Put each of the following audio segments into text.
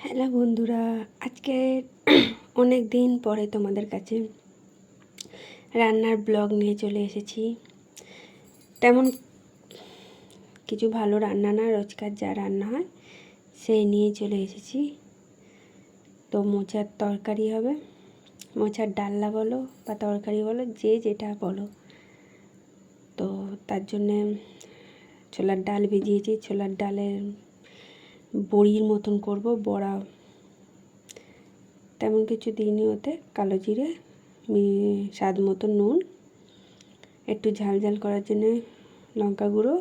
Hello বন্ধুরা, আজকে অনেক দিন পরে তোমাদের কাছে রান্নার ব্লগ নিয়ে চলে এসেছি। তেমন কিছু ভালো রান্না না, রোজকার যা রান্না হয় সেই নিয়ে চলে এসেছি। তো মোচার তরকারি হবে, মোচার ডালনা বলো বা তরকারি বলো, যে যেটা বলো। তো তার জন্যে ছোলার ডাল ভিজিয়েছি। ছোলার ডালের বড়ির মতন করব, বড়া তেমন কিছু দিইনি, ওতে কালো জিরে, স্বাদ মতো নুন, একটু ঝাল ঝাল করার জন্য লঙ্কা গুঁড়ো,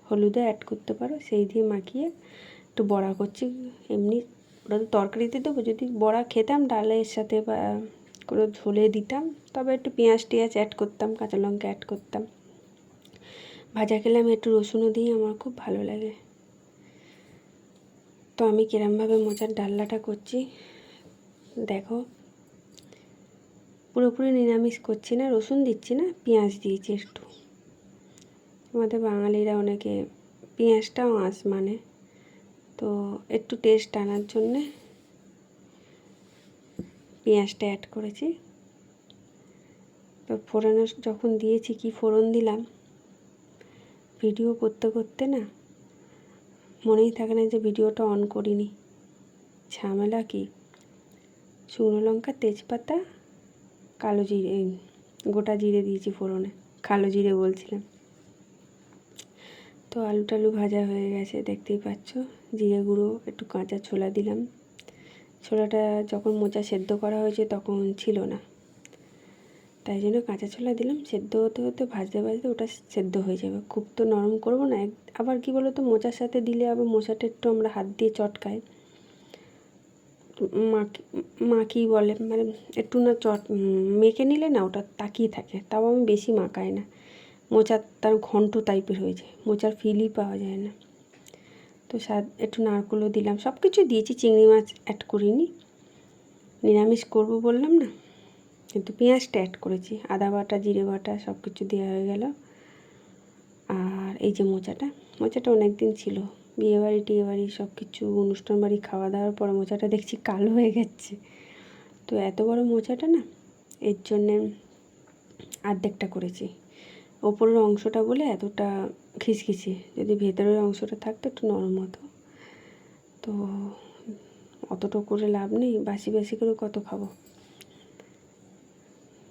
হলুদও অ্যাড করতে পারো, সেই দিয়ে মাখিয়ে একটু বড়া করছি। এমনি ওটা তো তরকারিতে দেবো, যদি বড়া খেতাম ডালের সাথে বা কোনো ঝোলে দিতাম, তবে একটু পেঁয়াজ টিয়াজ অ্যাড করতাম, কাঁচা লঙ্কা অ্যাড করতাম। ভাজা খেলে আমি একটু রসুনও দিই, আমার খুব ভালো লাগে। তো আমি কিরমভাবে মোচার ডালনাটা করছি দেখো। পুরোপুরি নিরামিষ করছি না, রসুন দিচ্ছি না, পেঁয়াজ দিয়েছি একটু। আমাদের বাঙালিরা অনেকে পেঁয়াজটাও আঁশ মানে, তো একটু টেস্ট আনার জন্যে পেঁয়াজটা অ্যাড করেছি। তো ফোড়নে যখন দিয়েছি, কি ফোড়ন দিলাম, ভিডিও করতে করতে না মনেই থাকে না যে ভিডিওটা অন করিনি। ঝামেলা কি, শুকনো লঙ্কা, তেজপাতা, কালো জিরে, গোটা জিরে দিয়েছি ফোড়নে, কালো জিরে বলছিলাম। তো আলু টালু ভাজা হয়ে গেছে দেখতেই পাচ্ছ। জিরে গুঁড়ো, একটু কাঁচা ছোলা দিলাম। ছোলাটা যখন মোচা সেদ্ধ করা হয়েছে তখন ছিল না, তাই জন্য কাঁচা ছোলা দিলাম। সেদ্ধ হতে হতে ভাজতে ভাজতে ওটা সেদ্ধ হয়ে যাবে, খুব তো নরম করব না। আবার কি বলো তো, মোচার সাথে দিলে আবার মোচাটা একটু আমরা হাত দিয়ে চটকাই, মাখি বলে, মানে একটু না মেখে নিলে না ওটা তাকিয়ে থাকে, তাও আমি বেশি মাখাই না। মোচার তার ঘন্ট টাইপের হয়ে যায়, মোচার ফিলই পাওয়া যায় না। তো স্বাদ একটু নারকেলও দিলাম, সব কিছু দিয়েছি, চিংড়ি মাছ অ্যাড করিনি, নিরামিষ করব বললাম না। কিন্তু পেঁয়াজটা অ্যাড করেছি, আদা বাটা, জিরে বাটা সব কিছু দেওয়া হয়ে গেল। আর এই যে মোচাটা অনেক দিন ছিল, বিয়েবাড়ি টিয়েবাড়ি সব কিছু অনুষ্ঠান বাড়ি খাওয়া দাওয়ার পরে মোচাটা দেখছি কালো হয়ে গেছে। তো এত বড় মোচাটা না, এর জন্যে অর্ধেকটা করেছি। ওপরের অংশটা বলে এতটা খিসখিসি, যদি ভেতরের অংশটা থাকতো একটু নরম হতো। তো অতটা করে লাভ নেই, বাসি বাসি করে কত খাবো।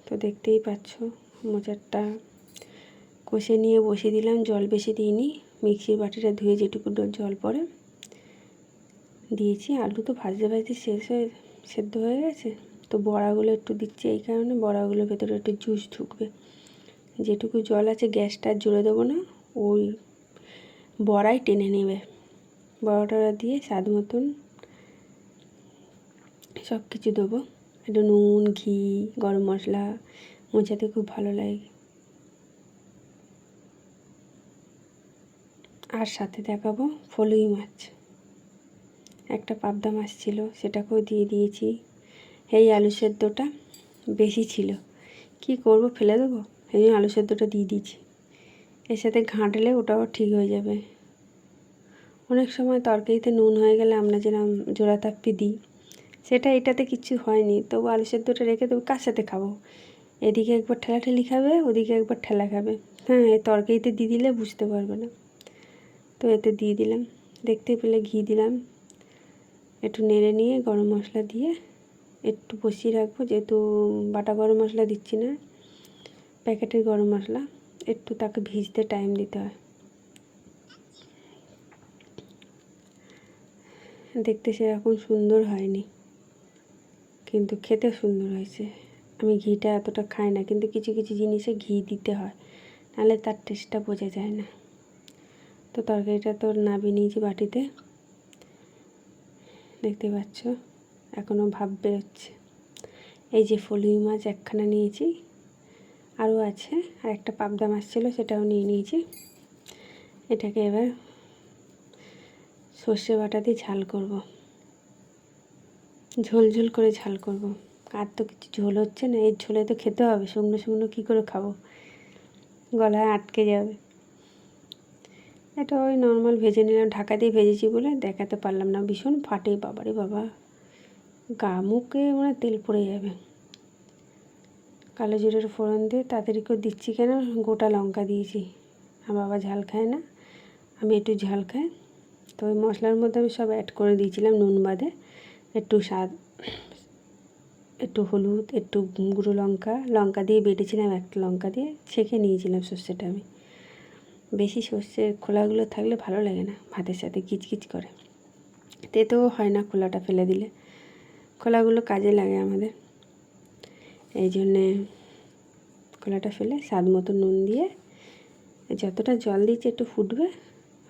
তো দেখতেই পাচ্ছ মোচারটা কষে নিয়ে বসিয়ে দিলাম, জল বেশি দিইনি, মিক্সির বাটিটা ধুয়ে যেটুকু জল পড়ে দিয়েছি। আলু তো ভাজতে ভাজতে সেদ্ধ হয়ে গেছে। তো বড়াগুলো একটু দিচ্ছি, এই কারণে বড়াগুলোর ভেতরে একটু জুস ঢুকবে। যেটুকু জল আছে গ্যাসটা জুড়ে দেবো না, ওই বড়াই টেনে নেবে। বড়াটা দিয়ে স্বাদ মতন সব কিছু দেবো, একটু নুন, ঘি, গরম মশলা, মোচাতে খুব ভালো লাগে। আর সাথে দেখাবো ফলুই মাছ, একটা পাবদা মাছ ছিল, সেটাকেও দিয়ে দিয়েছি। এই আলু সেদ্ধটা বেশি ছিল, কি করব, ফেলে দেবো, এই জন্য আলু সেদ্ধটা দিয়ে দিয়েছি। এর সাথে ঘাঁটলে ওটাও ঠিক হয়ে যাবে। অনেক সময় তরকারিতে নুন হয়ে গেলে আমরা যেরকম জোড়া তাপ্পি দিই, সেটা এটাতে কিছু হয়নি, তবু আলু সেদ্ধটা রেখে দেবো, কার সাথে খাবো। এদিকে একবার ঠেলাঠেলি খাবে, ওদিকে একবার ঠেলা খাবে। হ্যাঁ, এই তরকারিতে দিয়ে দিলে বুঝতে পারবে না। তো এতে দিয়ে দিলাম, দেখতে পেলে ঘি দিলাম, একটু নেড়ে নিয়ে গরম মশলা দিয়ে একটু বসিয়ে রাখবো। যেহেতু বাটা গরম মশলা দিচ্ছি না, প্যাকেটের গরম মশলা, একটু তাকে ভিজতে টাইম দিতে হয়। দেখতে সেরকম সুন্দর হয়নি, কিন্তু খেতে সুন্দর হয়েছে। আমি ঘিটা এতটা খাই না, কিন্তু কিছু কিছু জিনিসে ঘি দিতে হয়, নাহলে তার টেস্টটা বোঝা যায় না। তো তরকারিটা তো নামিয়ে নিয়েছি বাটিতে, দেখতে পাচ্ছ এখনও ভাব বেরোচ্ছে। এই যে ফলুই মাছ একখানা নিয়েছি, আরও আছে, আর একটা পাবদা মাছ ছিল সেটাও নিয়ে নিয়েছি। এটাকে এবার সর্ষে বাটা দিয়ে ঝাল করব, ঝোল করে ঝাল করব। আর তো কিছু ঝোল হচ্ছে না, এর ঝোলে তো খেতে হবে, শুকনো শুকনো কী করে খাবো, গলায় আটকে যাবে। এটা ওই নর্মাল ভেজে নিলাম, ঢাকা দিয়ে ভেজেছি বলে দেখাতে পারলাম না। ভীষণ ফাটে বাবারে বাবা, গা মুখে মানে তেল পড়ে যাবে। কালো জিরের ফোড়ন দিয়ে তাড়াতাড়ি করে দিচ্ছি কেন, গোটা লঙ্কা দিয়েছি। আমার বাবা ঝাল খায় না, আমি একটু ঝাল খাই, তো ওই মশলার মধ্যে আমি সব অ্যাড করে দিয়েছিলাম নুন বাদে। একটু স্বাদ, একটু হলুদ, একটু গুঁড়ো লঙ্কা দিয়ে বেটেছিলাম, একটা লঙ্কা দিয়ে ছেঁকে নিয়েছিলাম সর্ষেটা আমি। বেশি সর্ষের খোলাগুলো থাকলে ভালো লাগে না, ভাতের সাথে কিচকিচ করে, তেতেও হয় না খোলাটা ফেলে দিলে, খোলাগুলো কাজে লাগে আমাদের। এই জন্যে খোলাটা ফেলে স্বাদ মতো নুন দিয়ে যতটা জল দিচ্ছি একটু ফুটবে।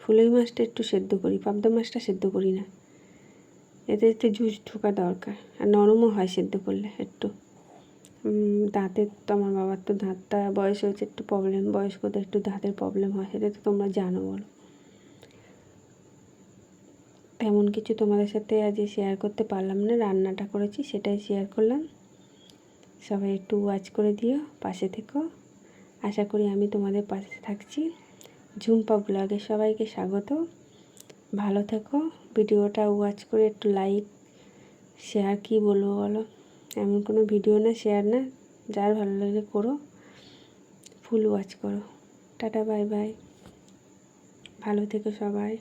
ফুলই মাছটা একটু সেদ্ধ করি, পাবদা মাছটা সেদ্ধ করি না, এতে একটু জুস ঢোকা দরকার, আর নরমও হয় সেদ্ধ করলে একটু। দাঁতের তো আমার বাবার তো দাঁতটা বয়স হয়েছে, একটু প্রবলেম, বয়স্কদের একটু দাঁতের প্রবলেম হয়, সেটা তো তোমরা জানো বলো। তেমন কিছু তোমাদের সাথে আজ শেয়ার করতে পারলাম না, রান্নাটা করেছি সেটাই শেয়ার করলাম। সবাই একটু ওয়াচ করে দিও, পাশে থেকো, আশা করি আমি তোমাদের পাশে থাকছি। ঝুম্পা ব্লগে সবাইকে স্বাগত, ভালো থেকো। ভিডিওটা ওয়াচ করে একটু লাইক শেয়ার, কি বলবো বলো, এমন কোনো ভিডিও না শেয়ার না, যার ভালো লাগলে করো, ফুল ওয়াচ করো। টাটা বাই বাই, ভালো থেকো সবাই।